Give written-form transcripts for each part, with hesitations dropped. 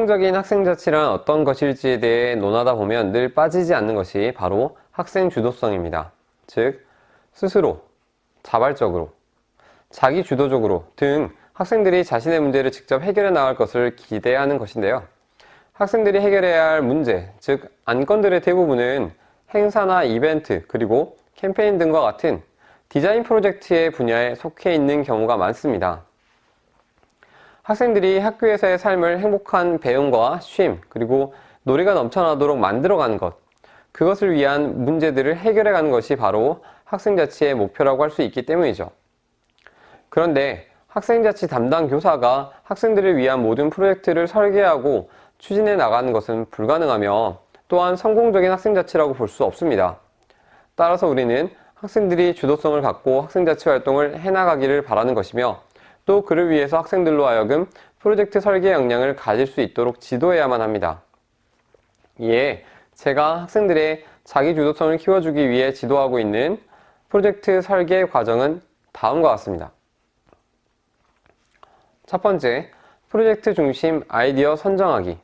성공적인 학생자치란 어떤 것일지에 대해 논하다 보면 늘 빠지지 않는 것이 바로 학생 주도성입니다. 즉, 스스로, 자발적으로, 자기 주도적으로 등 학생들이 자신의 문제를 직접 해결해 나갈 것을 기대하는 것인데요. 학생들이 해결해야 할 문제, 즉 안건들의 대부분은 행사나 이벤트, 그리고 캠페인 등과 같은 디자인 프로젝트의 분야에 속해 있는 경우가 많습니다. 학생들이 학교에서의 삶을 행복한 배움과 쉼, 그리고 놀이가 넘쳐나도록 만들어가는 것, 그것을 위한 문제들을 해결해가는 것이 바로 학생자치의 목표라고 할 수 있기 때문이죠. 그런데 학생자치 담당 교사가 학생들을 위한 모든 프로젝트를 설계하고 추진해 나가는 것은 불가능하며 또한 성공적인 학생자치라고 볼 수 없습니다. 따라서 우리는 학생들이 주도성을 갖고 학생자치 활동을 해나가기를 바라는 것이며 또 그를 위해서 학생들로 하여금 프로젝트 설계 역량을 가질 수 있도록 지도해야만 합니다. 이에 제가 학생들의 자기 주도성을 키워주기 위해 지도하고 있는 프로젝트 설계 과정은 다음과 같습니다. 첫 번째, 프로젝트 중심 아이디어 선정하기.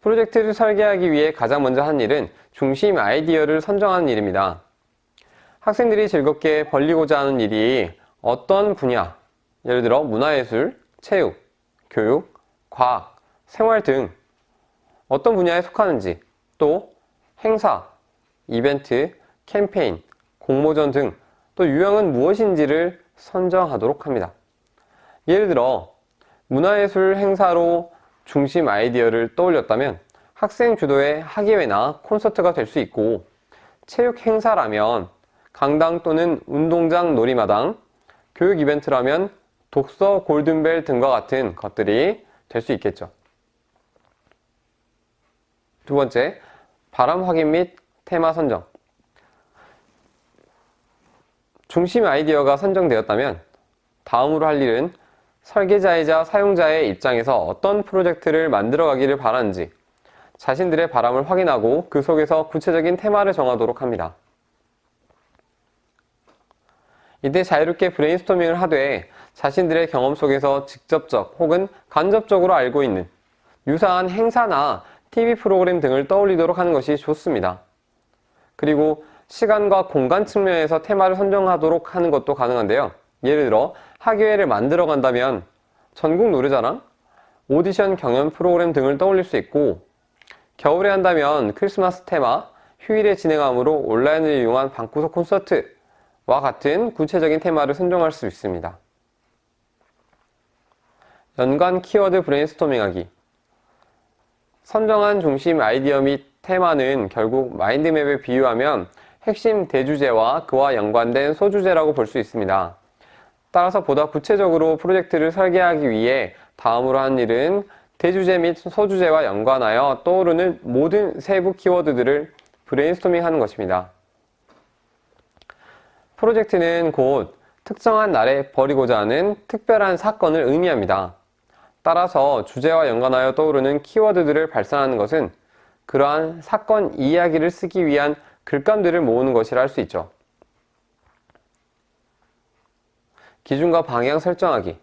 프로젝트를 설계하기 위해 가장 먼저 하는 일은 중심 아이디어를 선정하는 일입니다. 학생들이 즐겁게 벌리고자 하는 일이 어떤 분야, 예를 들어 문화예술, 체육, 교육, 과학, 생활 등 어떤 분야에 속하는지, 또 행사, 이벤트, 캠페인, 공모전 등 또 유형은 무엇인지를 선정하도록 합니다. 예를 들어 문화예술 행사로 중심 아이디어를 떠올렸다면 학생 주도의 학예회나 콘서트가 될 수 있고, 체육 행사라면 강당 또는 운동장 놀이마당, 교육 이벤트라면 독서 골든벨 등과 같은 것들이 될 수 있겠죠. 두 번째, 바람 확인 및 테마 선정. 중심 아이디어가 선정되었다면 다음으로 할 일은 설계자이자 사용자의 입장에서 어떤 프로젝트를 만들어가기를 바라는지 자신들의 바람을 확인하고 그 속에서 구체적인 테마를 정하도록 합니다. 이때 자유롭게 브레인스토밍을 하되 자신들의 경험 속에서 직접적 혹은 간접적으로 알고 있는 유사한 행사나 TV 프로그램 등을 떠올리도록 하는 것이 좋습니다. 그리고 시간과 공간 측면에서 테마를 선정하도록 하는 것도 가능한데요. 예를 들어 학예회를 만들어 간다면 전국 노래자랑, 오디션 경연 프로그램 등을 떠올릴 수 있고, 겨울에 한다면 크리스마스 테마, 휴일에 진행함으로 온라인을 이용한 방구석 콘서트와 같은 구체적인 테마를 선정할 수 있습니다. 연관 키워드 브레인스토밍하기. 선정한 중심 아이디어 및 테마는 결국 마인드맵에 비유하면 핵심 대주제와 그와 연관된 소주제라고 볼 수 있습니다. 따라서 보다 구체적으로 프로젝트를 설계하기 위해 다음으로 하는 일은 대주제 및 소주제와 연관하여 떠오르는 모든 세부 키워드들을 브레인스토밍하는 것입니다. 프로젝트는 곧 특정한 날에 벌이고자 하는 특별한 사건을 의미합니다. 따라서 주제와 연관하여 떠오르는 키워드들을 발산하는 것은 그러한 사건 이야기를 쓰기 위한 글감들을 모으는 것이라 할 수 있죠. 기준과 방향 설정하기.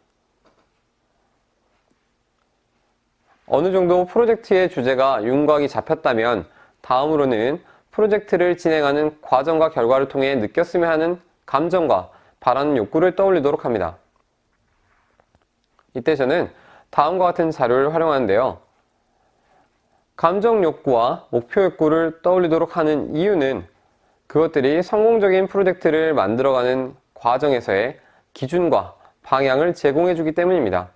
어느 정도 프로젝트의 주제가 윤곽이 잡혔다면 다음으로는 프로젝트를 진행하는 과정과 결과를 통해 느꼈으면 하는 감정과 바라는 욕구를 떠올리도록 합니다. 이때 저는 다음과 같은 자료를 활용하는데요. 감정 욕구와 목표 욕구를 떠올리도록 하는 이유는 그것들이 성공적인 프로젝트를 만들어가는 과정에서의 기준과 방향을 제공해주기 때문입니다.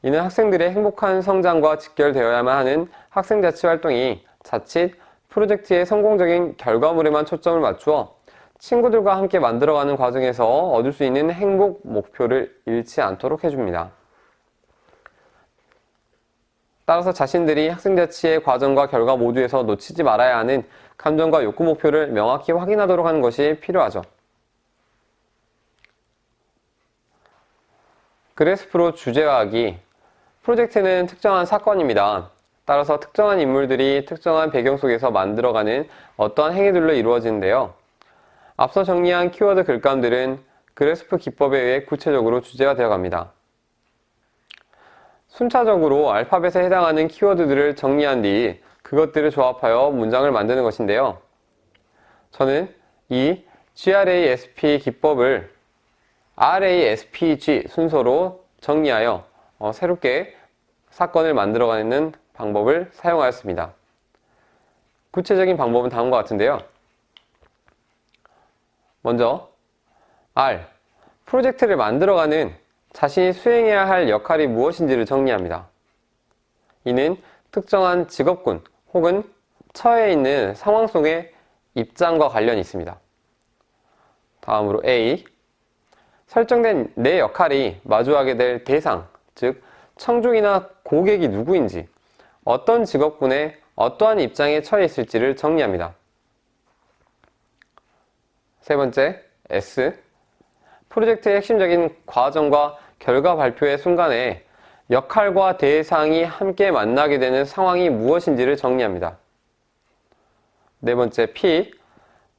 이는 학생들의 행복한 성장과 직결되어야만 하는 학생자치 활동이 자칫 프로젝트의 성공적인 결과물에만 초점을 맞추어 친구들과 함께 만들어가는 과정에서 얻을 수 있는 행복 목표를 잃지 않도록 해줍니다. 따라서 자신들이 학생자치의 과정과 결과 모두에서 놓치지 말아야 하는 감정과 욕구 목표를 명확히 확인하도록 하는 것이 필요하죠. 그래스프로 주제화하기. 프로젝트는 특정한 사건입니다. 따라서 특정한 인물들이 특정한 배경 속에서 만들어가는 어떠한 행위들로 이루어지는데요. 앞서 정리한 키워드 글감들은 그래스프 기법에 의해 구체적으로 주제화되어 갑니다. 순차적으로 알파벳에 해당하는 키워드들을 정리한 뒤 그것들을 조합하여 문장을 만드는 것인데요. 저는 이 GRASP 기법을 RASPG 순서로 정리하여 새롭게 사건을 만들어가는 방법을 사용하였습니다. 구체적인 방법은 다음과 같은데요. 먼저 R, 프로젝트를 만들어가는 자신이 수행해야 할 역할이 무엇인지를 정리합니다. 이는 특정한 직업군 혹은 처해 있는 상황 속의 입장과 관련이 있습니다. 다음으로 A, 설정된 내 역할이 마주하게 될 대상, 즉 청중이나 고객이 누구인지, 어떤 직업군의 어떠한 입장에 처해 있을지를 정리합니다. 세 번째, S, 프로젝트의 핵심적인 과정과 결과 발표의 순간에 역할과 대상이 함께 만나게 되는 상황이 무엇인지를 정리합니다. 네 번째, P,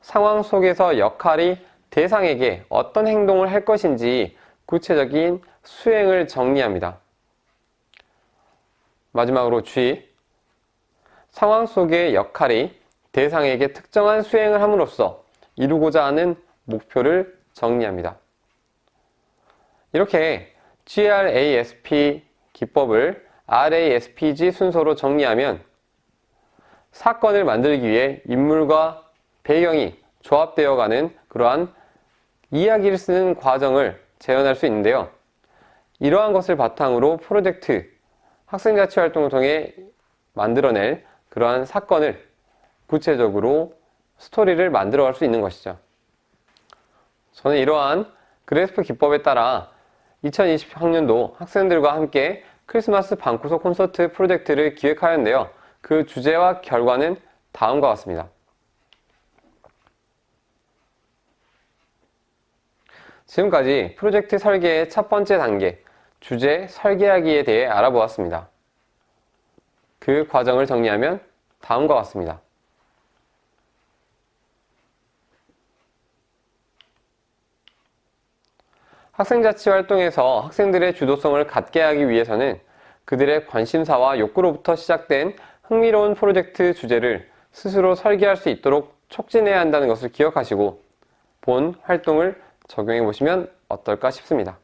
상황 속에서 역할이 대상에게 어떤 행동을 할 것인지 구체적인 수행을 정리합니다. 마지막으로 G, 상황 속의 역할이 대상에게 특정한 수행을 함으로써 이루고자 하는 목표를 정리합니다. 이렇게 GRASP 기법을 RASPG 순서로 정리하면 사건을 만들기 위해 인물과 배경이 조합되어 가는 그러한 이야기를 쓰는 과정을 재현할 수 있는데요. 이러한 것을 바탕으로 프로젝트, 학생자치 활동을 통해 만들어낼 그러한 사건을 구체적으로 스토리를 만들어갈 수 있는 것이죠. 저는 이러한 그래스프 기법에 따라 2020학년도 학생들과 함께 크리스마스 방구석 콘서트 프로젝트를 기획하였는데요. 그 주제와 결과는 다음과 같습니다. 지금까지 프로젝트 설계의 첫 번째 단계, 주제 설계하기에 대해 알아보았습니다. 그 과정을 정리하면 다음과 같습니다. 학생자치 활동에서 학생들의 주도성을 갖게 하기 위해서는 그들의 관심사와 욕구로부터 시작된 흥미로운 프로젝트 주제를 스스로 설계할 수 있도록 촉진해야 한다는 것을 기억하시고 본 활동을 적용해 보시면 어떨까 싶습니다.